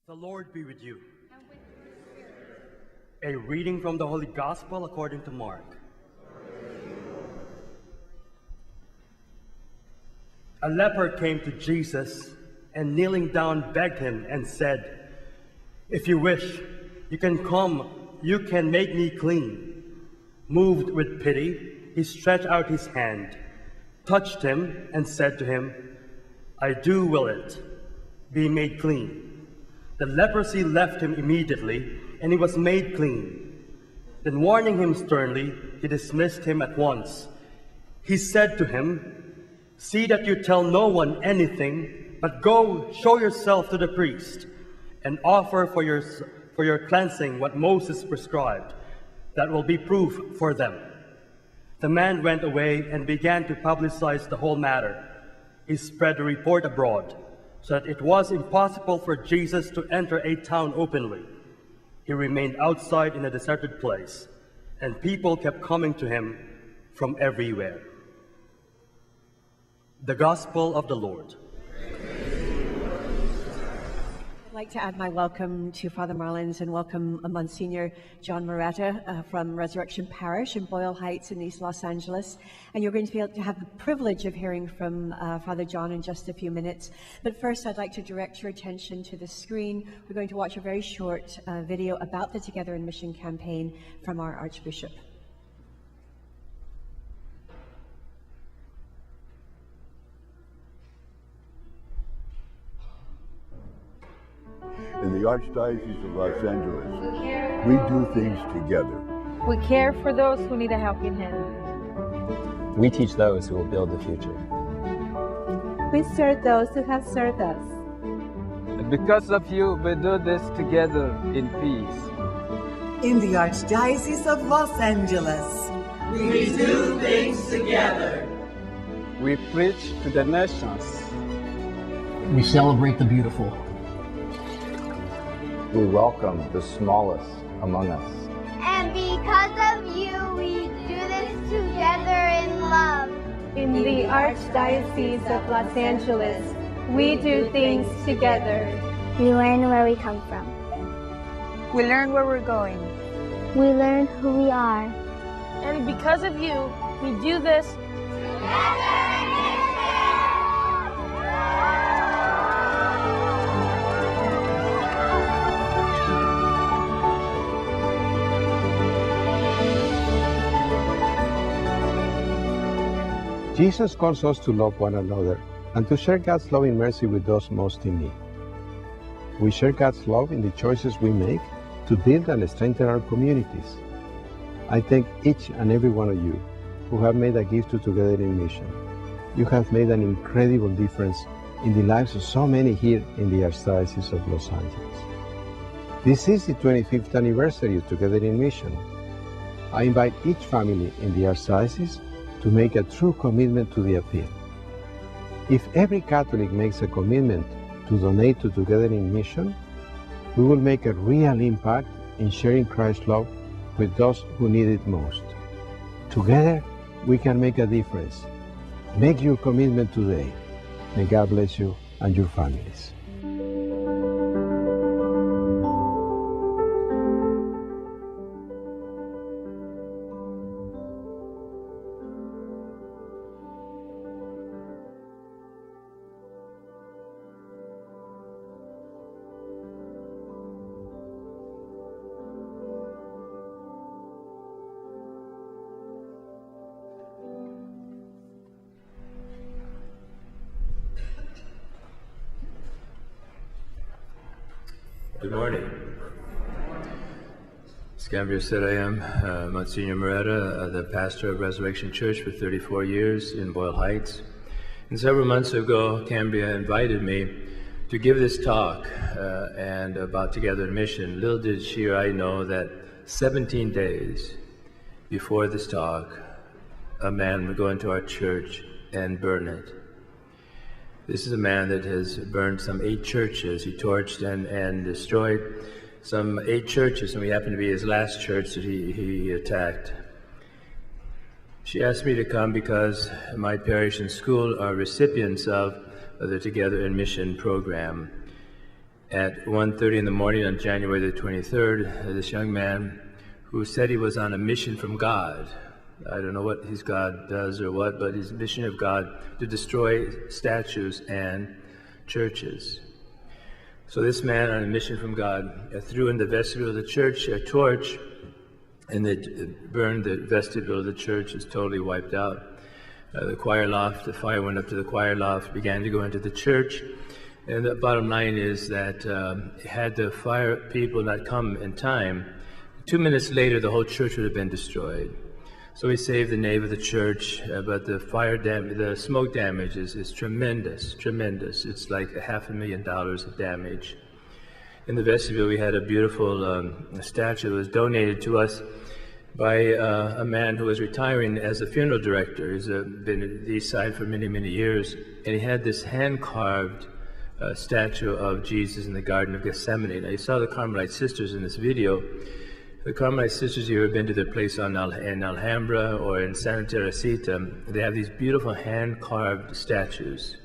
The Lord be with you. And with your spirit. A reading from the Holy Gospel according to Mark. A leper came to Jesus and kneeling down begged him and said, "If you wish, you can come, you can make me clean." Moved with pity, he stretched out his hand, touched him, and said to him, "I do will it. Be made clean." The leprosy left him immediately, and he was made clean. Then warning him sternly, he dismissed him at once. He said to him, "See that you tell no one anything, but go show yourself to the priest, and offer for your cleansing what Moses prescribed. That will be proof for them." The man went away and began to publicize the whole matter. He spread the report abroad, so that it was impossible for Jesus to enter a town openly. He remained outside in a deserted place, and people kept coming to him from everywhere. The Gospel of the Lord. I'd like to add my welcome to Father Marlon's and welcome Msgr John Moretta from Resurrection Parish in Boyle Heights in East Los Angeles. And you're going to be able to have the privilege of hearing from Father John in just a few minutes. But first, I'd like to direct your attention to the screen. We're going to watch a very short video about the Together in Mission campaign from our Archbishop. In the Archdiocese of Los Angeles, we do things together. We care for those who need a helping hand. We teach those who will build the future. We serve those who have served us. And because of you, we do this together in peace. In the Archdiocese of Los Angeles, we do things together. We preach to the nations. We celebrate the beautiful. We welcome the smallest among us. And because of you, we do this together in love. In the Archdiocese of Los Angeles, we do things together. We learn where we come from. We learn where we're going. We learn who we are. And because of you, we do this together. Jesus calls us to love one another and to share God's love and mercy with those most in need. We share God's love in the choices we make to build and strengthen our communities. I thank each and every one of you who have made a gift to Together in Mission. You have made an incredible difference in the lives of so many here in the Archdiocese of Los Angeles. This is the 25th anniversary of Together in Mission. I invite each family in the Archdiocese to make a true commitment to the appeal. If every Catholic makes a commitment to donate to Together in Mission, we will make a real impact in sharing Christ's love with those who need it most. Together, we can make a difference. Make your commitment today. May God bless you and your families. Good morning. As Cambria said, I am Msgr Moretta, the pastor of Resurrection Church for 34 years in Boyle Heights. And several months ago, Cambria invited me to give this talk and about Together in Mission. Little did she or I know that 17 days before this talk, a man would go into our church and burn it. This is a man that has burned some 8 churches. He torched and destroyed some 8 churches, and we happened to be his last church that he attacked. She asked me to come because my parish and school are recipients of the Together in Mission program. At 1:30 in the morning on January the 23rd, this young man who said he was on a mission from God, I don't know what his God does or what, but his mission of God to destroy statues and churches. So this man on a mission from God threw in the vestibule of the church a torch, and it burned the vestibule of the church. It's totally wiped out. The choir loft, the fire went up to the choir loft, began to go into the church. And the bottom line is that had the fire people not come in time, 2 minutes later the whole church would have been destroyed. So we saved the nave of the church, but the smoke damage is tremendous, tremendous. It's like $500,000 of damage. In the vestibule we had a beautiful statue that was donated to us by a man who was retiring as a funeral director. He's been at the East Side for many, many years, and he had this hand-carved statue of Jesus in the Garden of Gethsemane. Now, you saw the Carmelite sisters in this video. The Carmelite sisters, you ever been to their place in Alhambra or in Santa Teresita, they have these beautiful hand-carved statues.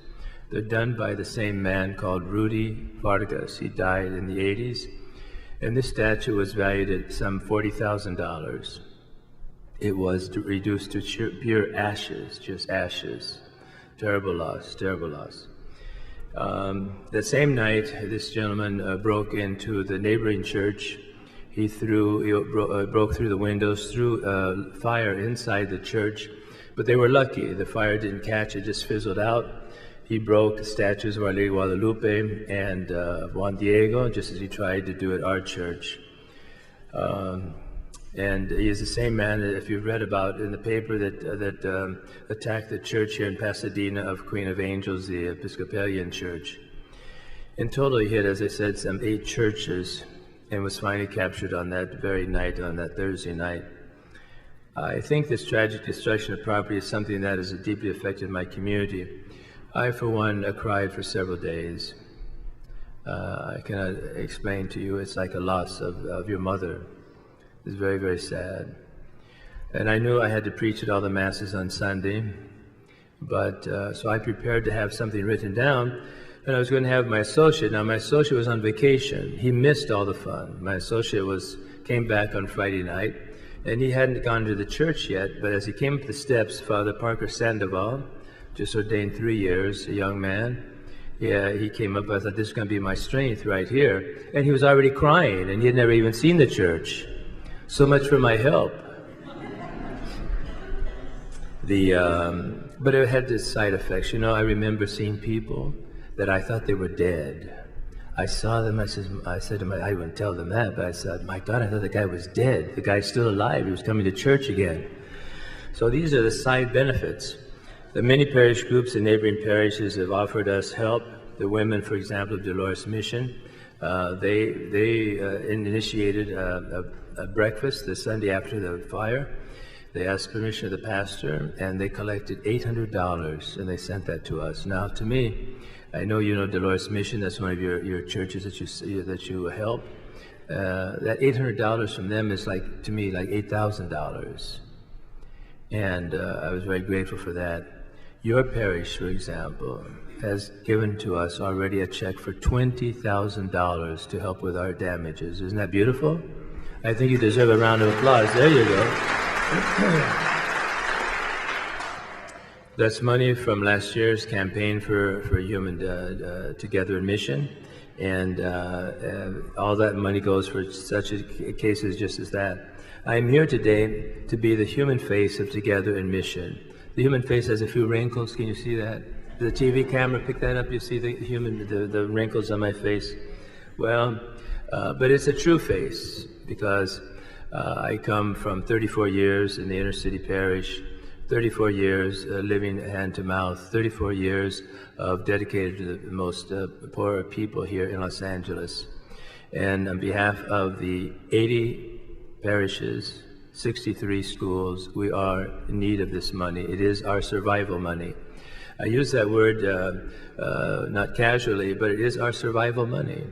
They're done by the same man called Rudy Vargas. He died in the 80s. And this statue was valued at some $40,000. It was reduced to pure ashes, just ashes. Terrible loss, terrible loss. The same night, this gentleman broke into the neighboring church. He broke through the windows, threw fire inside the church, but they were lucky. The fire didn't catch, it just fizzled out. He broke the statues of Our Lady Guadalupe and Juan Diego, just as he tried to do at our church. And he is the same man that, if you've read about in the paper, that attacked the church here in Pasadena of Queen of Angels, the Episcopalian church. In total, he hit, as I said, some 8 churches and was finally captured on that very night, on that Thursday night. I think this tragic destruction of property is something that has deeply affected my community. I, for one, cried for several days. I cannot explain to you, it's like a loss of your mother. It's very, very sad. And I knew I had to preach at all the masses on Sunday, but so I prepared to have something written down, and I was going to have my associate. Now, my associate was on vacation. He missed all the fun. My associate came back on Friday night, and he hadn't gone to the church yet, but as he came up the steps, Father Parker Sandoval, just ordained 3 years, a young man. Yeah, he came up, I thought, this is going to be my strength right here. And he was already crying, and he had never even seen the church. So much for my help. But it had this side effects. You know, I remember seeing people that I thought they were dead. I saw them, I said to myself, I wouldn't tell them that, but I said, my God, I thought the guy was dead. The guy's still alive. He was coming to church again. So these are the side benefits. The many parish groups and neighboring parishes have offered us help. The women, for example, of Dolores Mission, they initiated a breakfast the Sunday after the fire. They asked permission of the pastor, and they collected $800, and they sent that to us. Now, to me, I know you know Dolores Mission. That's one of your churches that you help. That $800 from them is like, to me, like $8,000, and I was very grateful for that. Your parish, for example, has given to us already a check for $20,000 to help with our damages. Isn't that beautiful? I think you deserve a round of applause. There you go. That's money from last year's campaign for Human Together in Mission, and all that money goes for such cases just as that. I'm here today to be the human face of Together in Mission. The human face has a few wrinkles. Can you see that? The TV camera pick that up? You see the wrinkles on my face? Well, but it's a true face, because I come from 34 years in the inner city parish, 34 years living hand to mouth, 34 years of dedicated to the most poor people here in Los Angeles. And on behalf of the 80 parishes, 63 schools, we are in need of this money. It is our survival money. I use that word not casually, but it is our survival money.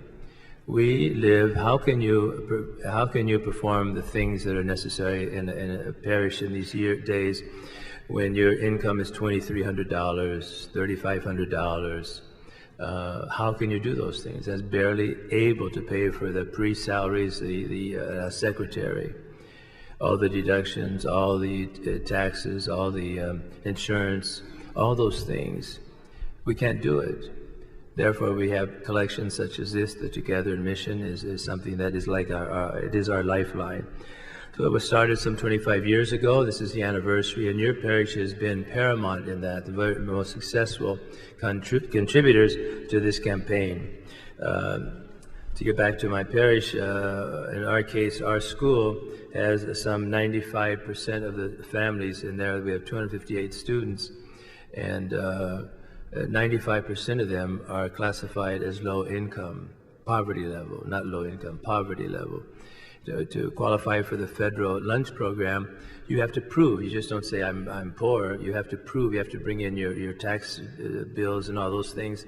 We live, how can you perform the things that are necessary in a parish in these days when your income is $2,300, $3,500, How can you do those things? That's barely able to pay for the pre-salaries, the secretary, all the deductions, all the taxes, all the insurance, all those things. We can't do it. Therefore, we have collections such as this. The Together in Mission is something that is like it is our lifeline. So it was started some 25 years ago. This is the anniversary, and your parish has been paramount in that, the most successful contributors to this campaign. To get back to my parish, in our case, our school has some 95% of the families in there. We have 258 students, and 95% of them are classified as low income, poverty level, not low income, poverty level. To qualify for the federal lunch program, you have to prove. You just don't say I'm poor. You have to prove. You have to bring in your tax bills and all those things.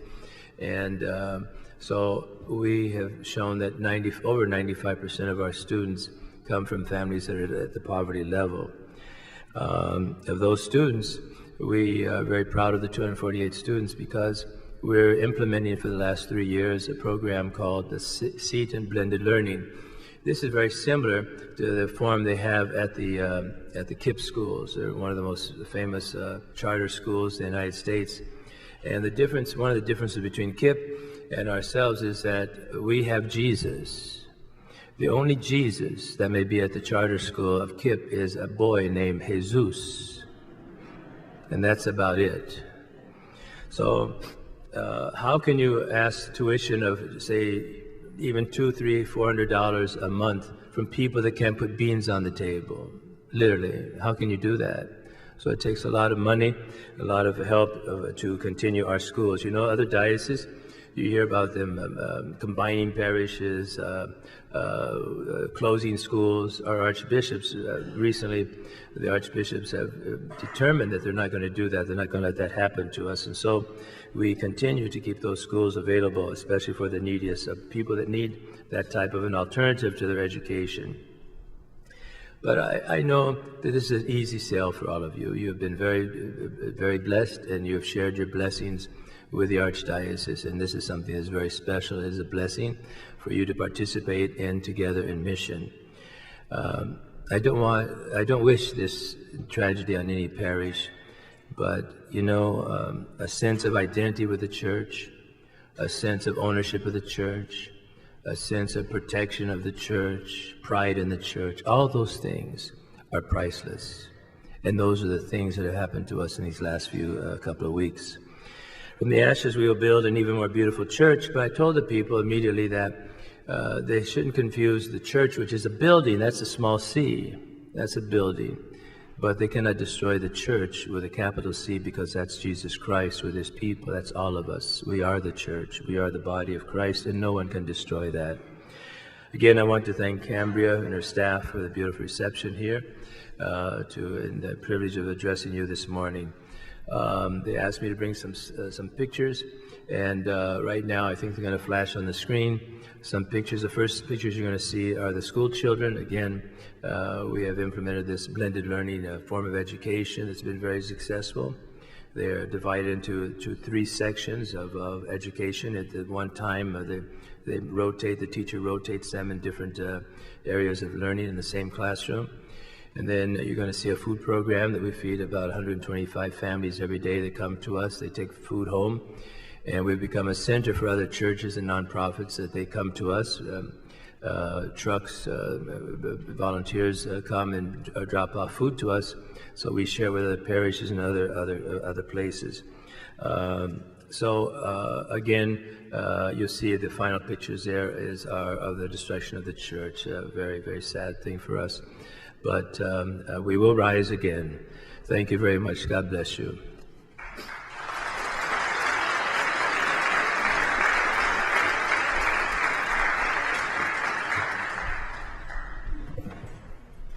And so we have shown that over 95% of our students come from families that are at the poverty level. Of those students, we are very proud of the 248 students because we're implementing for the last 3 years a program called the Seat and Blended Learning. This is very similar to the form they have at the KIPP schools. They're one of the most famous charter schools in the United States. And one of the differences between KIPP and ourselves is that we have Jesus. The only Jesus that may be at the charter school of KIPP is a boy named Jesus. And that's about it. So how can you ask tuition of, say, even $200, $300, $400 a month from people that can't put beans on the table? Literally, how can you do that? So it takes a lot of money, a lot of help to continue our schools. You know, other dioceses, you hear about them combining parishes, closing schools. Our archbishops, recently, the archbishops have determined that they're not going to do that. They're not going to let that happen to us. And so we continue to keep those schools available, especially for the neediest of people that need that type of an alternative to their education. But I know that this is an easy sale for all of you. You have been very, very blessed, and you have shared your blessings with the Archdiocese, and this is something that's very special. It is a blessing for you to participate in Together in Mission. I don't wish this tragedy on any parish, but you know, a sense of identity with the church, a sense of ownership of the church, a sense of protection of the church, pride in the church, all those things are priceless. And those are the things that have happened to us in these last couple of weeks. From the ashes, we will build an even more beautiful church, but I told the people immediately that they shouldn't confuse the church, which is a building. That's a small C. That's a building. But they cannot destroy the church with a capital C, because that's Jesus Christ with his people. That's all of us. We are the church. We are the body of Christ, and no one can destroy that. Again, I want to thank Cambria and her staff for the beautiful reception here, and the privilege of addressing you this morning. They asked me to bring some pictures, and right now I think they're going to flash on the screen some pictures. The first pictures you're going to see are the school children. Again, we have implemented this blended learning form of education that's been very successful. They're divided into three sections of education. At one time, the teacher rotates them in different areas of learning in the same classroom. And then you're going to see a food program that we feed about 125 families every day that come to us. They take food home, and we've become a center for other churches and nonprofits that they come to us. Trucks, volunteers come and drop off food to us, so we share with other parishes and other places. Again, you'll see the final pictures there are of the destruction of the church. A very, very sad thing for us. But we will rise again. Thank you very much. God bless you.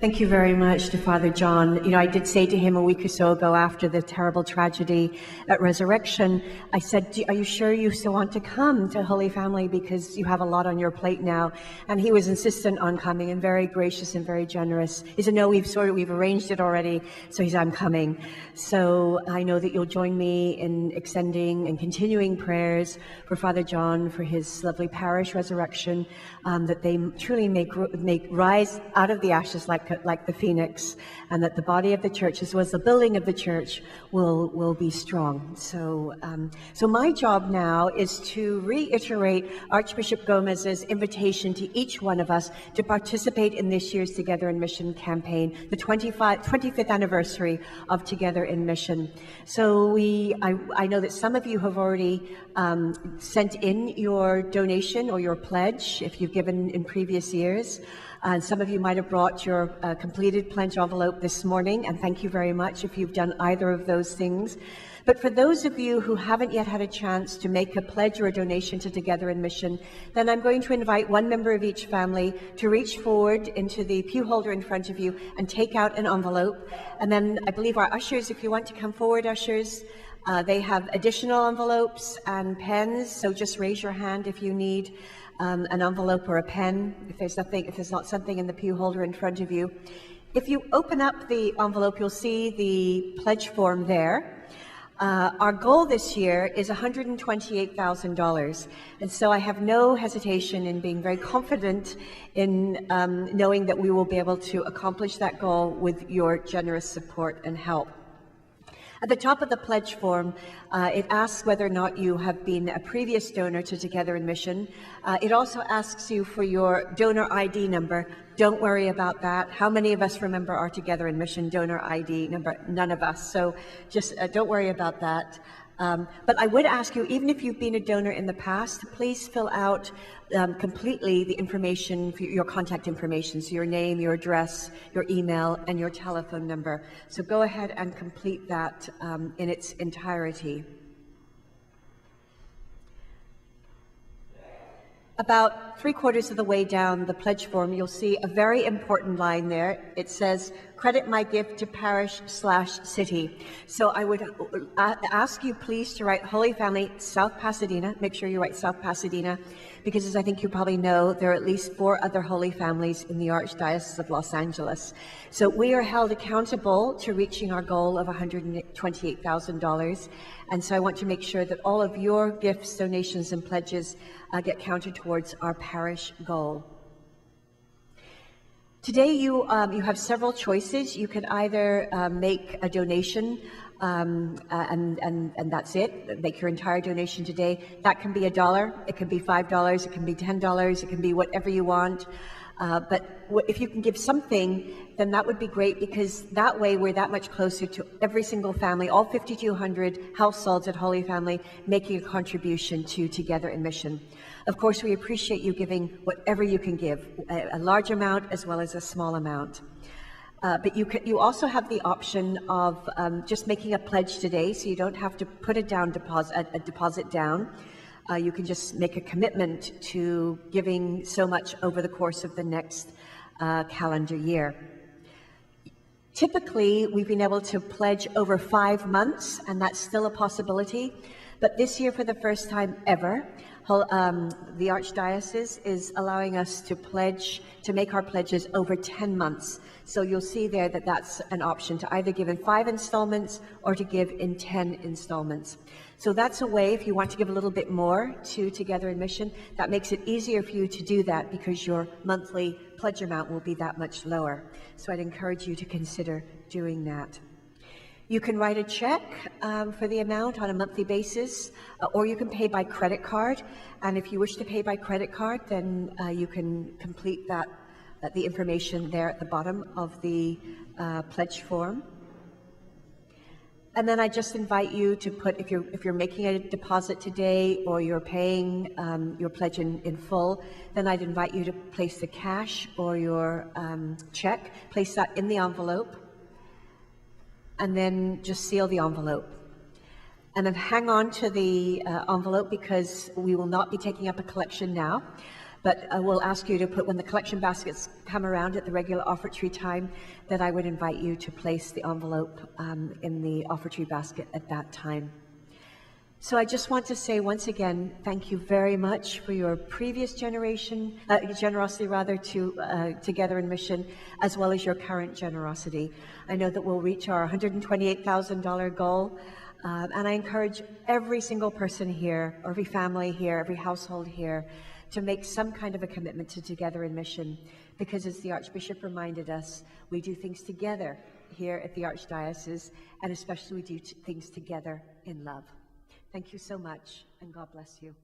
Thank you very much to Father John. You know, I did say to him a week or so ago after the terrible tragedy at Resurrection, I said, are you sure you still want to come to Holy Family because you have a lot on your plate now? And he was insistent on coming and very gracious and very generous. He said, no, we've arranged it already. So he said, I'm coming. So I know that you'll join me in extending and continuing prayers for Father John, for his lovely parish resurrection, that they truly make rise out of the ashes like the phoenix, and that the body of the church as well as the building of the church will be strong. So my job now is to reiterate Archbishop Gomez's invitation to each one of us to participate in this year's Together in Mission campaign, the 25th anniversary of Together in Mission. So I know that some of you have already sent in your donation or your pledge if you've given in previous years. And some of you might have brought your completed pledge envelope this morning, and thank you very much if you've done either of those things. But for those of you who haven't yet had a chance to make a pledge or a donation to Together in Mission, then I'm going to invite one member of each family to reach forward into the pew holder in front of you and take out an envelope. And then I believe our ushers, if you want to come forward, ushers, they have additional envelopes and pens, so just raise your hand if you need an envelope or a pen, if there's not something in the pew holder in front of you. If you open up the envelope, you'll see the pledge form there. Our goal this year is $128,000, and so I have no hesitation in being very confident in knowing that we will be able to accomplish that goal with your generous support and help. At the top of the pledge form, it asks whether or not you have been a previous donor to Together in Mission. It also asks you for your donor ID number. Don't worry about that. How many of us remember our Together in Mission donor ID number? None of us. So just don't worry about that. But I would ask you, even if you've been a donor in the past, please fill out completely the information, your contact information, so your name, your address, your email, and your telephone number. So go ahead and complete that in its entirety. About 3/4 of the way down the pledge form, you'll see a very important line there. It says, credit my gift to parish/city. So I would ask you please to write Holy Family, South Pasadena. Make sure you write South Pasadena, because as I think you probably know, there are at least 4 other Holy Families in the Archdiocese of Los Angeles. So we are held accountable to reaching our goal of $128,000. And so I want to make sure that all of your gifts, donations, and pledges get counted towards our parish goal. Today you have several choices. You can either make a donation and that's it. Make your entire donation today. That can be $1, it can be $5, it can be $10, it can be whatever you want. But if you can give something, then that would be great, because that way we're that much closer to every single family, all 5,200 households at Holy Family, making a contribution to Together in Mission. Of course, we appreciate you giving whatever you can give, a large amount as well as a small amount. But you also have the option of just making a pledge today, so you don't have to put a deposit down. You can just make a commitment to giving so much over the course of the next calendar year. Typically, we've been able to pledge over 5 months, and that's still a possibility. But this year, for the first time ever, the Archdiocese is allowing us to make our pledges over 10 months. So you'll see there that that's an option, to either give in 5 installments or to give in 10 installments. So that's a way, if you want to give a little bit more to Together in Mission, that makes it easier for you to do that, because your monthly pledge amount will be that much lower. So I'd encourage you to consider doing that. You can write a check for the amount on a monthly basis, or you can pay by credit card. And if you wish to pay by credit card, then you can complete the information there at the bottom of the pledge form. And then I just invite you to put, if you're making a deposit today, or you're paying your pledge in full, then I'd invite you to place the cash or your check, place that in the envelope, and then just seal the envelope. And then hang on to the envelope, because we will not be taking up a collection now. But I will ask you to put, when the collection baskets come around at the regular offertory time, that I would invite you to place the envelope in the offertory basket at that time. So I just want to say once again, thank you very much for your previous generosity to Together in Mission, as well as your current generosity. I know that we'll reach our $128,000 goal, and I encourage every single person here, or every family here, every household here, to make some kind of a commitment to Together in Mission, because as the Archbishop reminded us, we do things together here at the Archdiocese, and especially we do things together in love. Thank you so much, and God bless you.